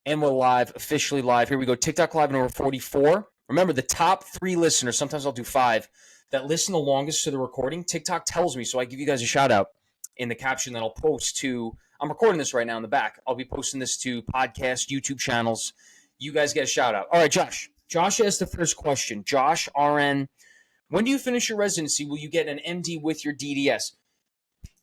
And we're live, officially live. Here we go. TikTok live number 44. Remember, the top 3 listeners, sometimes I'll do 5, that listen the longest to the recording, TikTok tells me, so I give you guys a shout out in the caption that I'll post to, I'm recording this right now in the back. I'll be posting this to podcast, YouTube channels. You guys get a shout out. All right, Josh. Josh asked the first question. Josh, RN, when do you finish your residency? Will you get an MD with your DDS?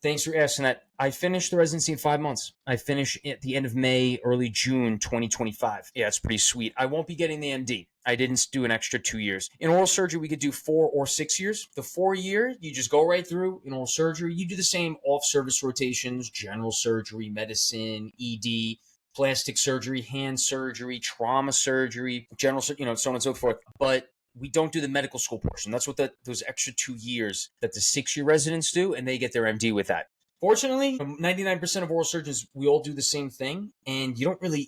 Thanks for asking that. I finished the residency in 5 months. I finish at the end of May, early June 2025. Yeah, it's pretty sweet. I won't be getting the MD. I didn't do an extra 2 years. In oral surgery, we could do 4 or 6 years. The 4-year, you just go right through. In oral surgery, you do the same off-service rotations, general surgery, medicine, ED, plastic surgery, hand surgery, trauma surgery, general, so on and so forth. But we don't do the medical school portion. That's what those extra 2 years that the 6-year residents do, and they get their MD with that. Fortunately, 99% of oral surgeons, we all do the same thing, and you don't really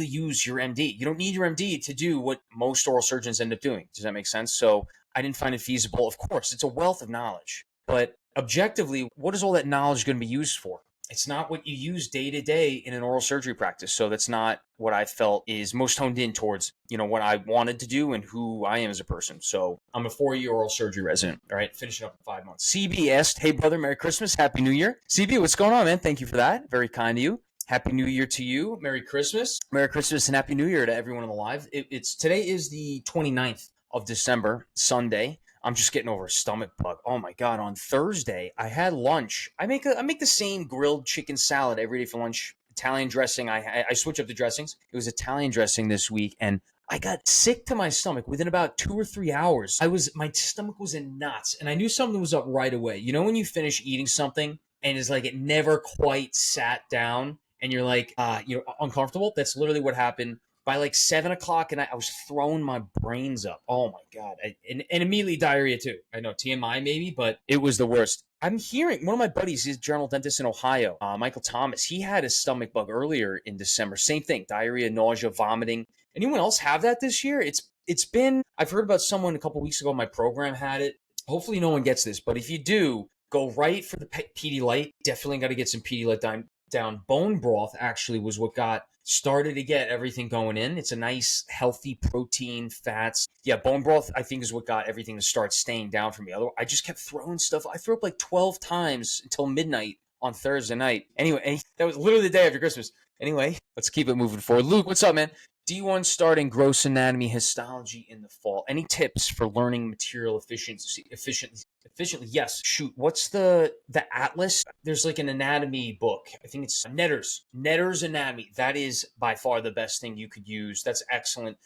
use your MD. You don't need your MD to do what most oral surgeons end up doing. Does that make sense? So I didn't find it feasible. Of course, it's a wealth of knowledge, but objectively, what is all that knowledge going to be used for? It's not what you use day to day in an oral surgery practice. So that's not what I felt is most honed in towards, what I wanted to do and who I am as a person. So I'm a 4-year oral surgery resident, all right, finishing up in 5 months. CB asked, hey brother, Merry Christmas, Happy New Year. CB, what's going on, man? Thank you for that. Very kind of you. Happy New Year to you. Merry Christmas. Merry Christmas and Happy New Year to everyone on the live. Today is the 29th of December, Sunday. I'm just getting over a stomach bug. Oh my God. On Thursday, I had lunch. I make the same grilled chicken salad every day for lunch. Italian dressing. I switch up the dressings. It was Italian dressing this week, and I got sick to my stomach within about 2 or 3 hours. My stomach was in knots, and I knew something was up right away. You know when you finish eating something and it's like it never quite sat down, and you're like, uncomfortable? That's literally what happened. By like 7 o'clock, and I was throwing my brains up. Oh my God. And immediately diarrhea too. I know TMI maybe, but it was the worst. I'm hearing one of my buddies, he's a general dentist in Ohio, Michael Thomas. He had a stomach bug earlier in December. Same thing, diarrhea, nausea, vomiting. Anyone else have that this year? I've heard about someone a couple weeks ago, my program had it. Hopefully no one gets this, but if you do, go right for the Pedialyte. Definitely got to get some Pedialyte down. Bone broth actually was what started to get everything going in. It's a nice, healthy protein, fats. Yeah, bone broth, I think, is what got everything to start staying down for me. Otherwise, I just kept throwing stuff. I threw up like 12 times until midnight on Thursday night. Anyway, that was literally the day after Christmas. Anyway, let's keep it moving forward. Luke, what's up, man? D1 starting gross anatomy histology in the fall. Any tips for learning material efficiently? Yes. Shoot, what's the Atlas? There's like an anatomy book. I think it's Netter's Anatomy. That is by far the best thing you could use. That's excellent.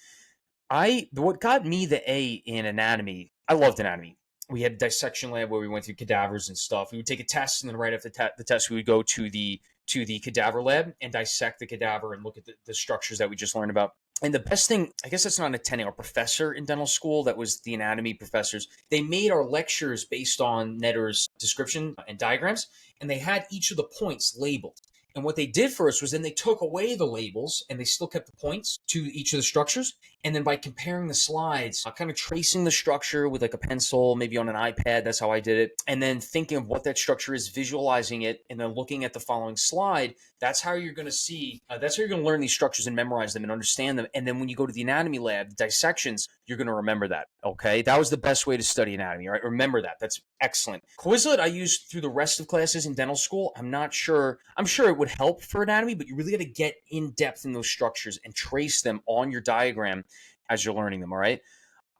What got me the A in anatomy, I loved anatomy. We had a dissection lab where we went through cadavers and stuff. We would take a test, and then right after the test, we would go to the cadaver lab and dissect the cadaver and look at the structures that we just learned about. And the best thing, I guess that's not attending our professor in dental school. That was the anatomy professors. They made our lectures based on Netter's description and diagrams, and they had each of the points labeled. And what they did for us was then they took away the labels and they still kept the points to each of the structures. And then by comparing the slides, kind of tracing the structure with like a pencil, maybe on an iPad, that's how I did it. And then thinking of what that structure is, visualizing it, and then looking at the following slide, that's how you're going to see, that's how you're going to learn these structures and memorize them and understand them. And then when you go to the anatomy lab, the dissections, you're going to remember that. Okay. That was the best way to study anatomy, right? Remember that. That's excellent. Quizlet I used through the rest of classes in dental school. I'm not sure. I'm sure it would help for anatomy, but you really got to get in depth in those structures and trace them on your diagram as you're learning them. All right.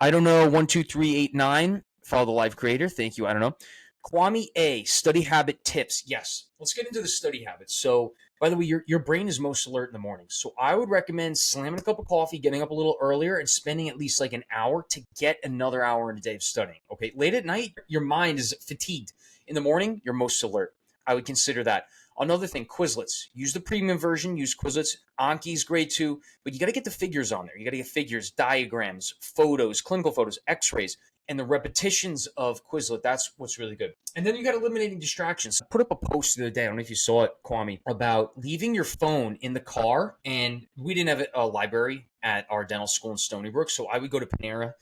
I don't know. 12389. Follow the live creator. Thank you. I don't know. Kwame A, study habit tips. Yes. Let's get into the study habits. So, by the way, your brain is most alert in the morning. So I would recommend slamming a cup of coffee, getting up a little earlier, and spending at least like an hour to get another hour in a day of studying. Okay. Late at night, your mind is fatigued. In the morning, you're most alert. I would consider that. Another thing, Quizlets. Use the premium version. Use Quizlets. Anki's great too. But you got to get the figures on there. You got to get figures, diagrams, photos, clinical photos, x-rays, and the repetitions of Quizlet. That's what's really good. And then you got eliminating distractions. I put up a post the other day, I don't know if you saw it, Kwame, about leaving your phone in the car. And we didn't have a library at our dental school in Stony Brook, so I would go to Panera.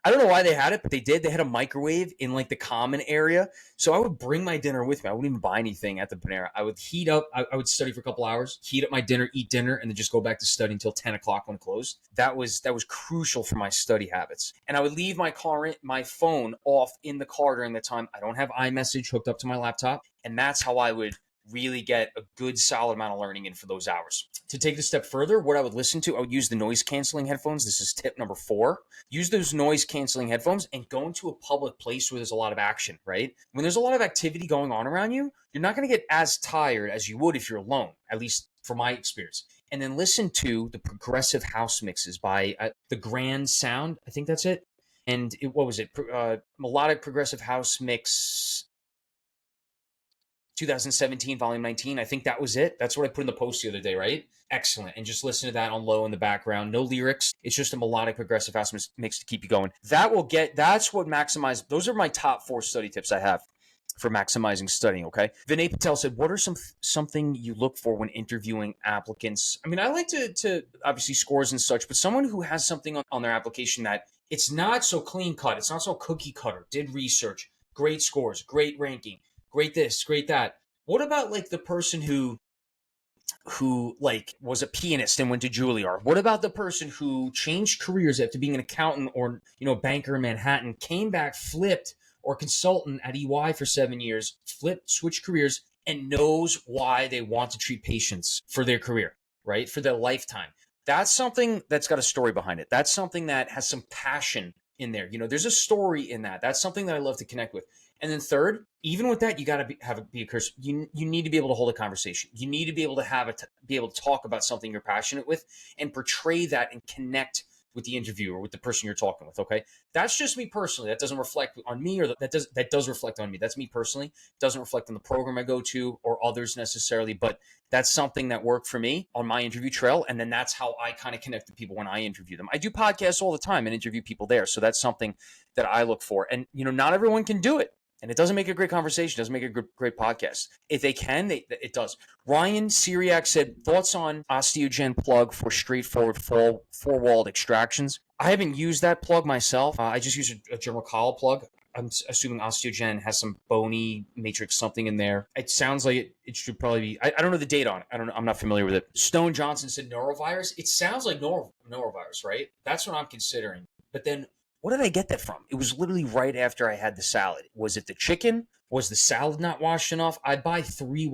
I don't know why they had it, but they did. They had a microwave in like the common area. So I would bring my dinner with me. I wouldn't even buy anything at the Panera. I would heat up, I would study for a couple hours, heat up my dinner, eat dinner, and then just go back to study until 10 o'clock when it closed. That was crucial for my study habits. And I would leave my phone off in the car during the time. I don't have iMessage hooked up to my laptop. And that's how I would really get a good solid amount of learning in for those hours. To take it a step further, what I would listen to, I would use the noise canceling headphones. This is tip number 4. Use those noise canceling headphones and go into a public place where there's a lot of action, right? When there's a lot of activity going on around you, you're not going to get as tired as you would if you're alone, at least from my experience. And then listen to the progressive house mixes by the Grand Sound. I think that's it. And what was it? Melodic progressive house mix 2017, volume 19. I think that was it. That's what I put in the post the other day, right? Excellent. And just listen to that on low in the background. No lyrics. It's just a melodic progressive house mix to keep you going. That's what maximize. Those are my top 4 study tips I have for maximizing studying, okay? Vinay Patel said, what are something you look for when interviewing applicants? I mean, I like to obviously scores and such, but someone who has something on their application that it's not so clean cut. It's not so cookie cutter. Did research, great scores, great ranking, great this, great that. What about like the person who like was a pianist and went to Juilliard? What about the person who changed careers after being an accountant or, banker in Manhattan, came back, flipped, or consultant at EY for 7 years, switched careers, and knows why they want to treat patients for their career, right? For their lifetime. That's something that's got a story behind it. That's something that has some passion in there. There's a story in that. That's something that I love to connect with. And then third, even with that, you got to be a person. You need to be able to hold a conversation. You need to be able to be able to talk about something you're passionate with and portray that and connect with the interviewer, with the person you're talking with. Okay, that's just me personally. That doesn't reflect on me, or that does reflect on me. That's me personally. It doesn't reflect on the program I go to or others necessarily, but that's something that worked for me on my interview trail. And then that's how I kind of connect with people when I interview them. I do podcasts all the time and interview people there. So that's something that I look for. And, not everyone can do it. And it doesn't make a great conversation. It doesn't make a great podcast. If they can, it does. Ryan Syriac said, thoughts on Osteogen plug for straightforward four-walled extractions. I haven't used that plug myself. I just use a general collar plug. I'm assuming Osteogen has some bony matrix something in there. It sounds like it should probably be. I don't know the date on it. I'm not familiar with it. Stone Johnson said Norovirus. It sounds like Norovirus, right? That's what I'm considering. But then, what did I get that from? It was literally right after I had the salad. Was it the chicken? Was the salad not washed enough? I'd buy triple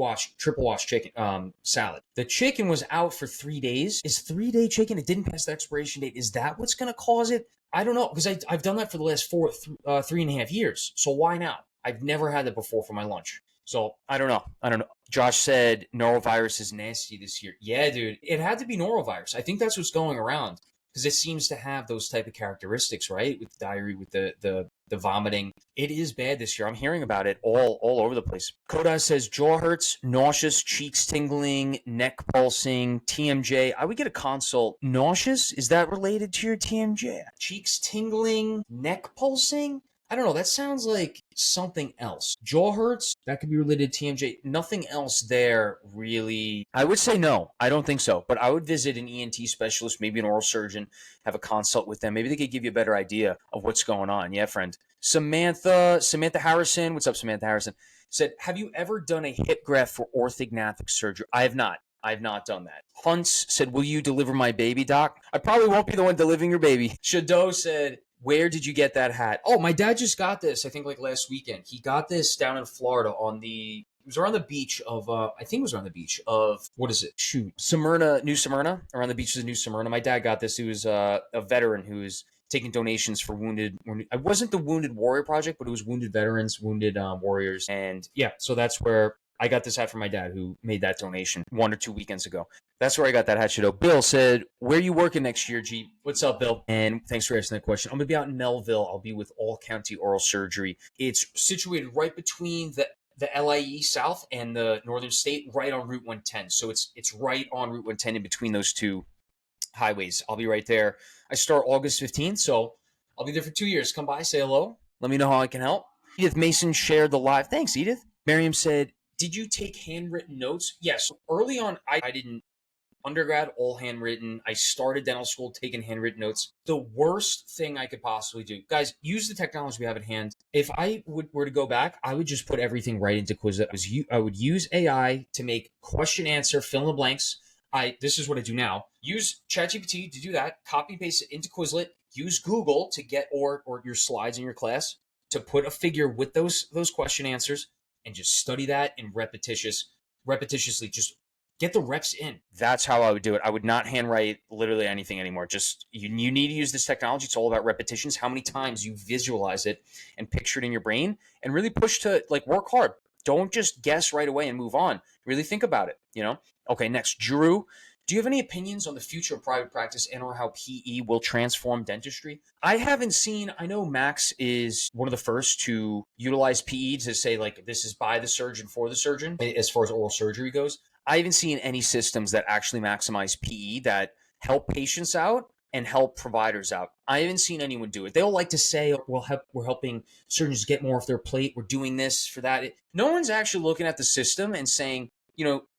wash chicken salad. The chicken was out for 3 days. Is 3-day chicken? It didn't pass the expiration date. Is that what's going to cause it? I don't know, because I've done that for the last 3.5 years. So why now? I've never had that before for my lunch. So I don't know. Josh said Norovirus is nasty this year. Yeah, dude. It had to be Norovirus. I think that's what's going around, because it seems to have those type of characteristics, right? With the diarrhea, with the vomiting. It is bad this year. I'm hearing about it all over the place. Kodaz says jaw hurts, nauseous, cheeks tingling, neck pulsing, TMJ. I would get a consult. Nauseous? Is that related to your TMJ? Cheeks tingling, neck pulsing? I don't know. That sounds like something else. Jaw hurts? That could be related to TMJ. Nothing else there really. I would say no. I don't think so. But I would visit an ENT specialist, maybe an oral surgeon, have a consult with them. Maybe they could give you a better idea of what's going on. Yeah, friend. Samantha Harrison. What's up, Samantha Harrison? Said, have you ever done a hip graft for orthognathic surgery? I have not. I've not done that. Hunts said, will you deliver my baby, doc? I probably won't be the one delivering your baby. Shadow said, where did you get that hat? Oh, my dad just got this, I think like last weekend. He got this down in Florida it was around the beach of, what is it? Smyrna, New Smyrna, around the beaches of New Smyrna. My dad got this. He was a veteran who was taking donations for wounded. I wasn't the Wounded Warrior Project, but it was wounded veterans, wounded warriors. And yeah, so that's where I got this hat from my dad, who made that donation 1 or 2 weekends ago. That's where I got that hat, Shadow. Bill said, where are you working next year, G? What's up, Bill? And thanks for asking that question. I'm going to be out in Melville. I'll be with All County Oral Surgery. It's situated right between the LIE South and the Northern State, right on Route 110. So it's right on Route 110 in between those two highways. I'll be right there. I start August 15th, so I'll be there for 2 years. Come by, say hello. Let me know how I can help. Edythe Masen shared the live. Thanks, Edythe. Mariam said, did you take handwritten notes? Yes. Early on, I didn't undergrad, all handwritten. I started dental school taking handwritten notes. The worst thing I could possibly do, guys, use the technology we have at hand. If I were to go back, I would just put everything right into Quizlet. I would use AI to make question answer, fill in the blanks. This is what I do now. Use ChatGPT to do that. Copy paste it into Quizlet. Use Google to get or your slides in your class to put a figure with those question answers, and just study that in repetitiously. Just get the reps in. That's how I would do it. I would not handwrite literally anything anymore. Just you need to use this technology. It's all about repetitions. How many times you visualize it and picture it in your brain, and really push to like work hard. Don't just guess right away and move on. Really think about it. Okay, next, Drew. Do you have any opinions on the future of private practice and or how PE will transform dentistry? I haven't seen, I know Max is one of the first to utilize PE to say like this is by the surgeon for the surgeon as far as oral surgery goes. I haven't seen any systems that actually maximize PE that help patients out and help providers out. I haven't seen anyone do it. They'll like to say, we're helping surgeons get more off their plate. We're doing this for that. No one's actually looking at the system and saying,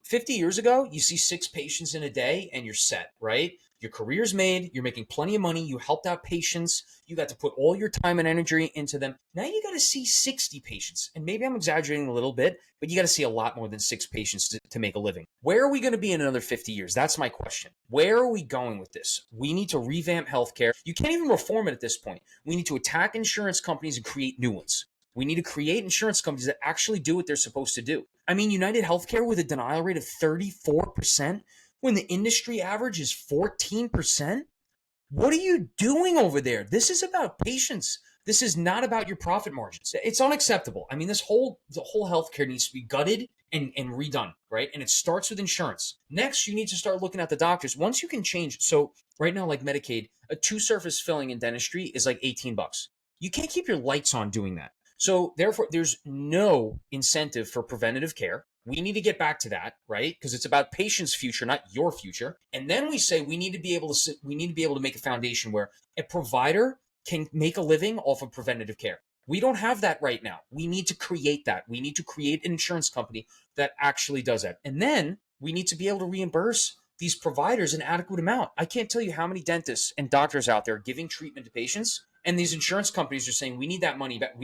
50 years ago, you see 6 patients in a day and you're set, right? Your career's made, you're making plenty of money, you helped out patients, you got to put all your time and energy into them. Now you got to see 60 patients. And maybe I'm exaggerating a little bit, but you got to see a lot more than 6 patients to make a living. Where are we going to be in another 50 years? That's my question. Where are we going with this? We need to revamp healthcare. You can't even reform it at this point. We need to attack insurance companies and create new ones. We need to create insurance companies that actually do what they're supposed to do. I mean, United Healthcare with a denial rate of 34% when the industry average is 14%. What are you doing over there? This is about patients. This is not about your profit margins. It's unacceptable. I mean, the whole healthcare needs to be gutted and redone, right? And it starts with insurance. Next, you need to start looking at the doctors. Once you can change, so right now, like Medicaid, a 2-surface filling in dentistry is like $18. You can't keep your lights on doing that. So therefore, there's no incentive for preventative care. We need to get back to that, right? Because it's about patients' future, not your future. And then we say we need to be able to make a foundation where a provider can make a living off of preventative care. We don't have that right now. We need to create that. We need to create an insurance company that actually does that. And then we need to be able to reimburse these providers an adequate amount. I can't tell you how many dentists and doctors out there giving treatment to patients, and these insurance companies are saying we need that money back.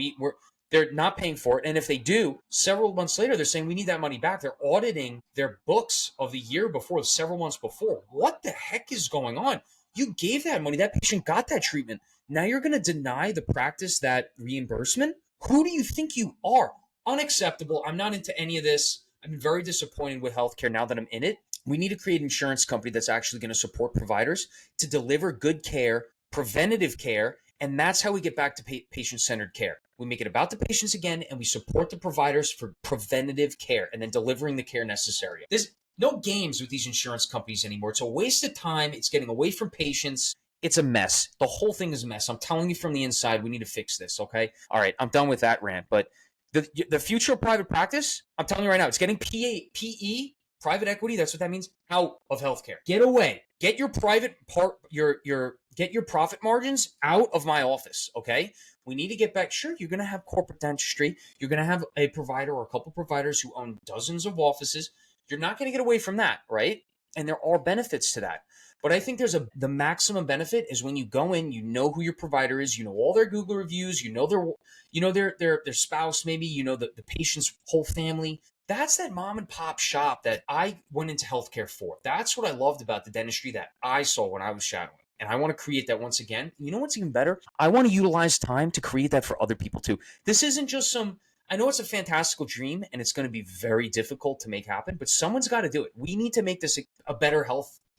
They're not paying for it. And if they do, several months later, they're saying we need that money back. They're auditing their books of the year before, several months before. What the heck is going on? You gave that money. That patient got that treatment. Now you're going to deny the practice that reimbursement? Who do you think you are? Unacceptable. I'm not into any of this. I'm very disappointed with healthcare now that I'm in it. We need to create an insurance company that's actually going to support providers to deliver good care, preventative care, and that's how we get back to patient-centered care. We make it about the patients again, and we support the providers for preventative care and then delivering the care necessary. There's no games with these insurance companies anymore. It's a waste of time. It's getting away from patients. It's a mess. The whole thing is a mess. I'm telling you from the inside, we need to fix this, okay? All right, I'm done with that rant. But the future of private practice, I'm telling you right now, it's getting PE, private equity, that's what that means, out of healthcare. Get away. Get your private part, get your profit margins out of my office, okay? We need to get back. Sure, you're going to have corporate dentistry. You're going to have a provider or a couple providers who own dozens of offices. You're not going to get away from that, right? And there are benefits to that. But I think the maximum benefit is when you go in, you know who your provider is, you know all their Google reviews, you know their spouse, maybe, you know the patient's whole family. That's that mom and pop shop that I went into healthcare for. That's what I loved about the dentistry that I saw when I was shadowing. And I want to create that once again. You know what's even better? I want to utilize time to create that for other people too. This isn't just I know it's a fantastical dream and it's going to be very difficult to make happen, but someone's got to do it. We need to make this a better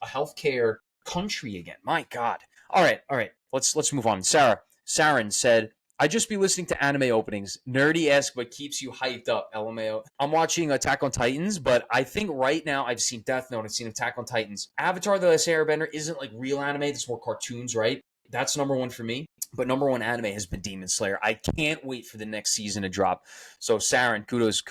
healthcare country again. My God. All right. Let's move on. Saren said, I just be listening to anime openings. Nerdy esque, but keeps you hyped up. LMAO. I'm watching Attack on Titans, but I think right now I've seen Death Note. I've seen Attack on Titans. Avatar: The Last Airbender isn't like real anime. It's more cartoons, right? That's number one for me. But number one anime has been Demon Slayer. I can't wait for the next season to drop. So Saren, kudos.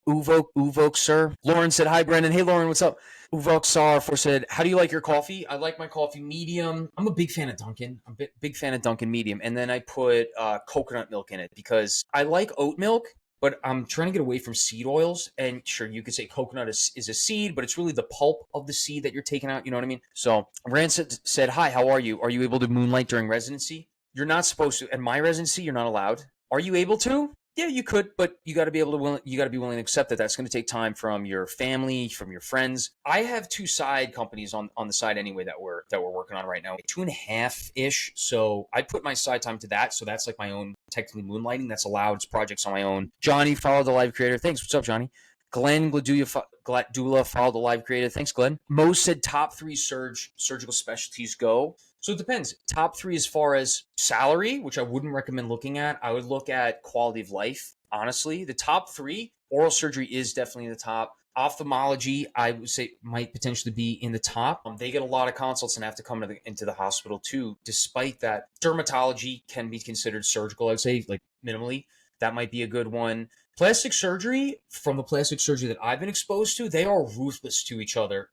Uvok, sir. Lauren said, hi, Brendan. Hey, Lauren, what's up? Uvok Sar said, how do you like your coffee? I like my coffee medium. I'm a big fan of Dunkin'. I'm a big fan of Dunkin' medium. And then I put coconut milk in it because I like oat milk, but I'm trying to get away from seed oils. And sure, you could say coconut is a seed, but it's really the pulp of the seed that you're taking out. You know what I mean? So Brancet said, "Hi, how are you? Are you able to moonlight during residency? You're not supposed to. At my residency, you're not allowed. Are you able to? Yeah, you could, but you got to be able to. You got to be willing to accept that that's going to take time from your family, from your friends. I have two side companies on the side anyway that we're working on right now, 2.5 ish. So I put my side time to that. So that's like my own technically moonlighting. That's allowed. It's projects on my own. Johnny, follow the live creator. Thanks. What's up, Johnny? Glenn Gladula followed the live creator. Thanks, Glenn. Mo said top 3 surgical specialties go. So it depends. Top 3 as far as salary, which I wouldn't recommend looking at. I would look at quality of life. Honestly, the top 3, oral surgery is definitely the top. Ophthalmology, I would say, might potentially be in the top. They get a lot of consults and have to come into the hospital too. Despite that, dermatology can be considered surgical. I would say, like minimally, that might be a good one. Plastic surgery, from the plastic surgery that I've been exposed to, they are ruthless to each other.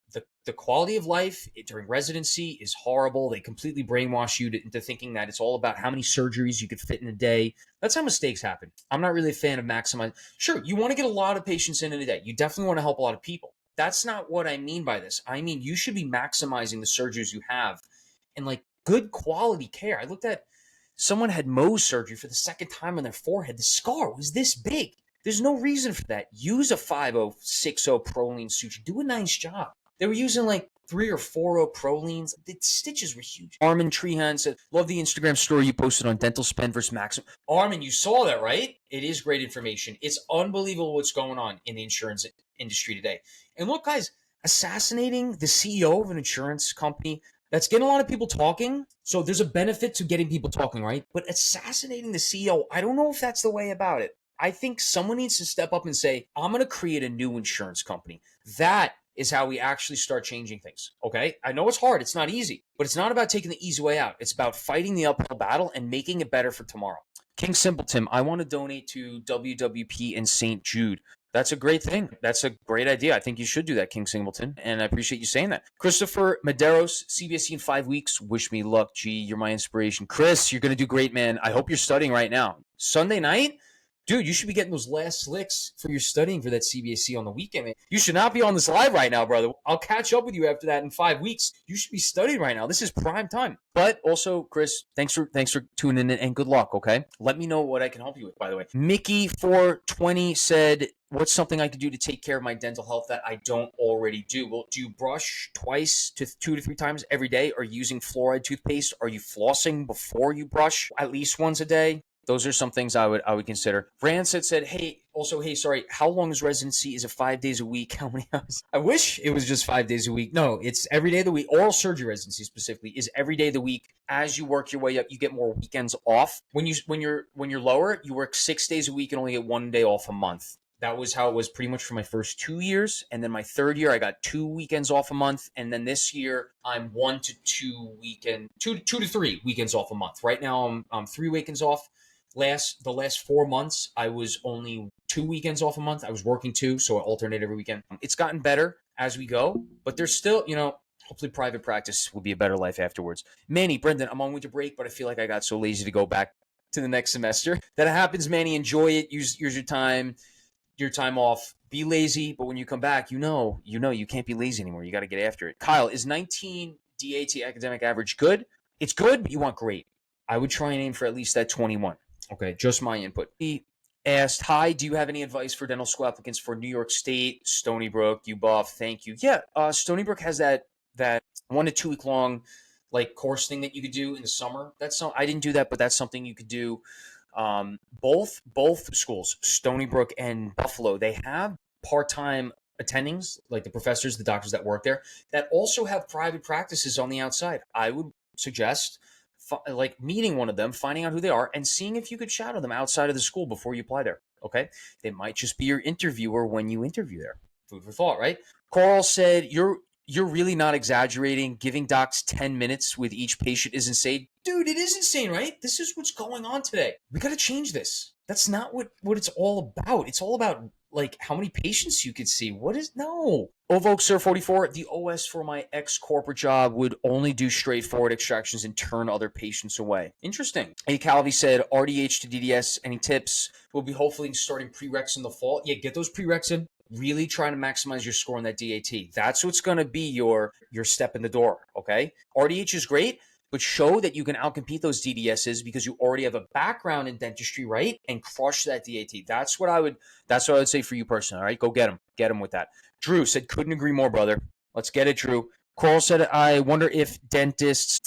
The quality of life during residency is horrible. They completely brainwash you into thinking that it's all about how many surgeries you could fit in a day. That's how mistakes happen. I'm not really a fan of maximizing. Sure, you want to get a lot of patients in a day. You definitely want to help a lot of people. That's not what I mean by this. I mean, you should be maximizing the surgeries you have and like good quality care. I looked at someone had Mohs surgery for the second time on their forehead. The scar was this big. There's no reason for that. Use a 5060 Prolene suture. Do a nice job. They were using like 3 or 4 Prolenes. The stitches were huge. Armin Trehan said, love the Instagram story you posted on dental spend versus maximum. Armin, you saw that, right? It is great information. It's unbelievable what's going on in the insurance industry today. And look, guys, assassinating the CEO of an insurance company, that's getting a lot of people talking. So there's a benefit to getting people talking, right? But assassinating the CEO, I don't know if that's the way about it. I think someone needs to step up and say, I'm going to create a new insurance company. That is how we actually start changing things. Okay. I know it's hard. It's not easy, but it's not about taking the easy way out. It's about fighting the uphill battle and making it better for tomorrow. King Simpleton, I want to donate to WWP and St. Jude. That's a great thing. That's a great idea. I think you should do that, King Singleton, and I appreciate you saying that. Christopher Medeiros, CBSE in 5 weeks. Wish me luck. Gee, you're my inspiration. Chris, you're going to do great, man. I hope you're studying right now. Sunday night? Dude, you should be getting those last slicks for your studying for that CBSE on the weekend, man. You should not be on this live right now, brother. I'll catch up with you after that in 5 weeks. You should be studying right now. This is prime time. But also, Chris, thanks for tuning in and good luck, okay? Let me know what I can help you with, by the way. Mickey420 said, what's something I could do to take care of my dental health that I don't already do? Well, do you brush 2 to 3 times every day? Are you using fluoride toothpaste? Are you flossing before you brush at least once a day? Those are some things I would consider. Brancet said, hey, sorry, how long is residency? Is it 5 days a week? How many hours? I wish it was just 5 days a week. No, it's every day of the week. Oral surgery residency specifically is every day of the week. As you work your way up, you get more weekends off. When you're lower, you work 6 days a week and only get 1 day off a month. That was how it was pretty much for my first 2 years. And then my third year, I got 2 weekends off a month. And then this year, I'm 1 to 2 to 3 weekends off a month. Right now, I'm 3 weekends off. The last 4 months, I was only 2 weekends off a month. I was working 2, so I alternate every weekend. It's gotten better as we go, but there's still, hopefully private practice will be a better life afterwards. Manny, Brendan, I'm on winter break, but I feel like I got so lazy to go back to the next semester. That happens, Manny. Enjoy it. Use your time off. Be lazy, but when you come back, you can't be lazy anymore. You got to get after it. Kyle, is 19 DAT academic average good? It's good, but you want great. I would try and aim for at least that 21. Okay, just my input. He asked, hi, do you have any advice for dental school applicants for New York State, Stony Brook, UBuff? Thank you. Yeah, Stony Brook has that 1 to 2 week long course thing that you could do in the summer. I didn't do that, but that's something you could do. Both schools, Stony Brook and Buffalo, they have part-time attendings, like the professors, the doctors that work there, that also have private practices on the outside. I would suggest meeting one of them, finding out who they are, and seeing if you could shadow them outside of the school before you apply there. Okay, they might just be your interviewer when you interview there. Food for thought, right? Carl said, "You're really not exaggerating. Giving docs 10 minutes with each patient is insane, dude. It is insane, right? This is what's going on today. We got to change this. That's not what it's all about. It's all about like how many patients you could see. What is no? Ovoke Sir 44, the OS for my ex-corporate job would only do straightforward extractions and turn other patients away. Interesting. A Calvi said, RDH to DDS, any tips? We'll be hopefully starting prereqs in the fall. Yeah, get those prereqs in. Really trying to maximize your score on that DAT. That's what's going to be your step in the door, okay? RDH is great, but show that you can outcompete those DDSs because you already have a background in dentistry, right? And crush that DAT. That's what I would say for you personally, all right? Go get them. Get them with that. Drew said, couldn't agree more, brother. Let's get it, Drew. Coral said, I wonder if dentists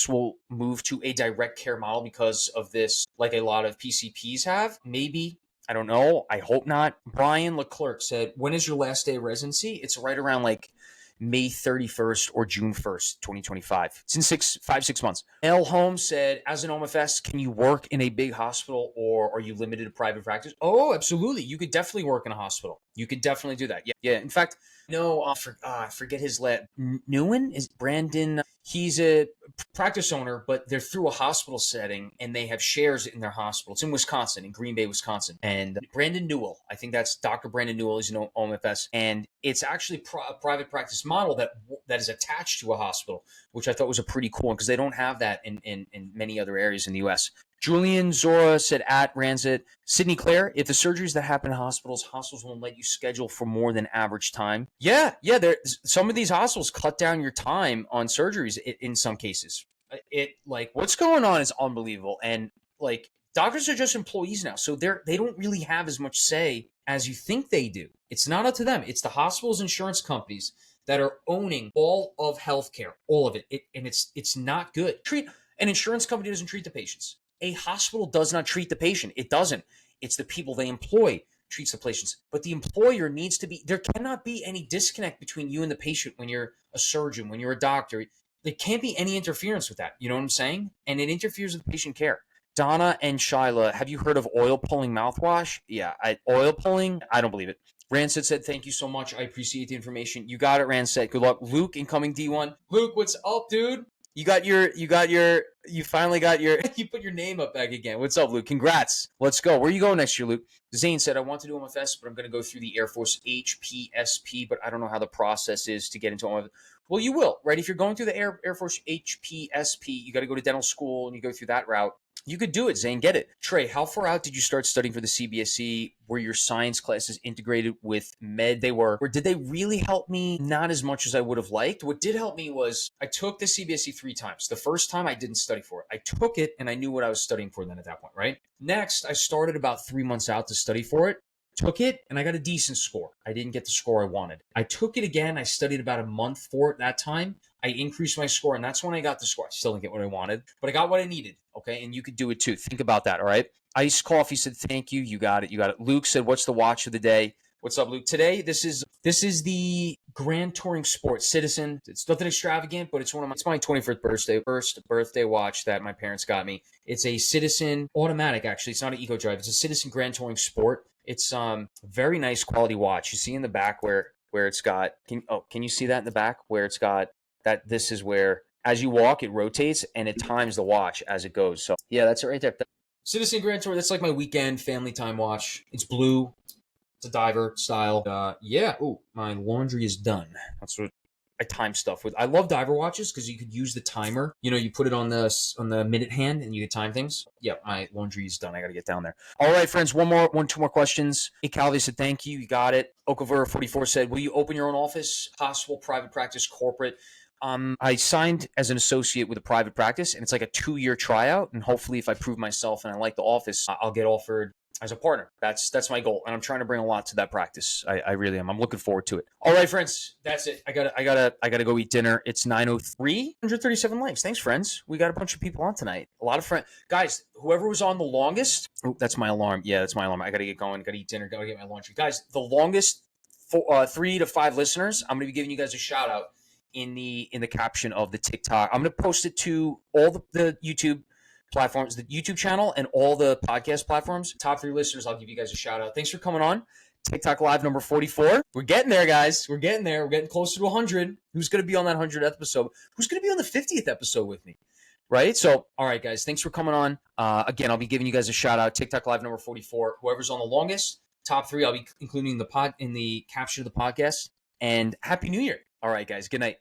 will move to a direct care model because of this, like a lot of PCPs have. Maybe. I don't know. I hope not. Brian Leclerc said, when is your last day of residency? It's right around like May 31st or June 1st, 2025. It's in 6 months. L. Holmes said, as an OMFS, can you work in a big hospital or are you limited to private practice? Oh, absolutely. You could definitely work in a hospital. You could definitely do that. Yeah. In fact, no, I forget his last. Newen is Brandon. He's a practice owner, but they're through a hospital setting and they have shares in their hospital. It's in Wisconsin, in Green Bay, Wisconsin. And Brandon Newell, I think that's Dr. Brandon Newell, is an OMFS. And it's actually a private practice model that is attached to a hospital, which I thought was a pretty cool one because they don't have that in many other areas in the U.S. Julian Zora said at Brancet, Sydney Claire, if the surgeries that happen in hospitals won't let you schedule for more than average time. Yeah. Some of these hospitals cut down your time on surgeries in some cases. What's going on is unbelievable. And like doctors are just employees now. So they don't really have as much say as you think they do. It's not up to them. It's the hospitals, insurance companies that are owning all of healthcare, all of it. It's not good. An insurance company doesn't treat the patients. A hospital does not treat the patient. It doesn't. It's the people they employ treats the patients. But the employer needs to be, there cannot be any disconnect between you and the patient when you're a surgeon, when you're a doctor. There can't be any interference with that. You know what I'm saying? And it interferes with patient care. Donna and Shyla, have you heard of oil pulling mouthwash? Yeah, oil pulling? I don't believe it. Rancet said, thank you so much. I appreciate the information. You got it, Rancet. Good luck. Luke, incoming D1. Luke, what's up, dude? You finally got your, you put your name up back again. What's up, Luke? Congrats. Let's go. Where are you going next year, Luke? Zane said, I want to do OMFS, but I'm going to go through the Air Force HPSP, but I don't know how the process is to get into OMFS. Well, you will, right? If you're going through the Air Force HPSP, you got to go to dental school and you go through that route. You could do it, Zane. Get it. Trey, how far out did you start studying for the CBSE? Were your science classes integrated with med? They were. Or did they really help me? Not as much as I would have liked. What did help me was I took the CBSE 3 times. The first time I didn't study for it. I took it and I knew what I was studying for then at that point, right? Next, I started about 3 months out to study for it. Took it and I got a decent score. I didn't get the score I wanted. I took it again. I studied about a month for it that time. I increased my score and that's when I got the score. I still didn't get what I wanted, but I got what I needed. Okay. And you could do it too. Think about that. All right. Iced Coffee said, thank you. You got it. You got it. Luke said, what's the watch of the day? What's up, Luke? Today, this is the Grand Touring Sports Citizen. It's nothing extravagant, but it's my 21st birthday watch that my parents got me. It's a Citizen automatic, actually. It's not an Eco Drive. It's a Citizen Grand Touring Sport. It's very nice quality watch. You see in the back where it's got, can you see that in the back where it's got that? This is where as you walk, it rotates and it times the watch as it goes. So yeah, that's it right there. Citizen Grand Tour. That's like my weekend family time watch. It's blue. It's a diver style. Yeah. Oh, my laundry is done. That's what I time stuff with. I love diver watches because you could use the timer. You know, you put it on the minute hand and you can time things. Yeah, my laundry is done. I got to get down there. All right, friends. Two more questions. Hey, Calvi said, thank you. You got it. Okavura 44 said, will you open your own office? Possible, private practice, corporate? I signed as an associate with a private practice and it's like a 2-year tryout. And hopefully if I prove myself and I like the office, I'll get offered as a partner. That's my goal. And I'm trying to bring a lot to that practice. I really am. I'm looking forward to it. All right, friends, that's it. I gotta go eat dinner. It's 9:03, 137 likes. Thanks, friends. We got a bunch of people on tonight. A lot of friends. Guys, whoever was on the longest. Oh, that's my alarm. Yeah, that's my alarm. I gotta get going. Gotta eat dinner. Gotta get my laundry. Guys, the longest 3 to 5 listeners, I'm gonna be giving you guys a shout out in the caption of the TikTok. I'm gonna post it to all the YouTube platforms, the YouTube channel and all the podcast platforms. Top 3 listeners, I'll give you guys a shout out. Thanks for coming on. TikTok Live number 44. We're getting there, guys. We're getting there. We're getting closer to 100. Who's going to be on that 100th episode? Who's going to be on the 50th episode with me? Right? So, all right, guys. Thanks for coming on. Again, I'll be giving you guys a shout out. TikTok Live number 44. Whoever's on the longest, top 3 I'll be including in the caption of the podcast. And Happy New Year. All right, guys. Good night.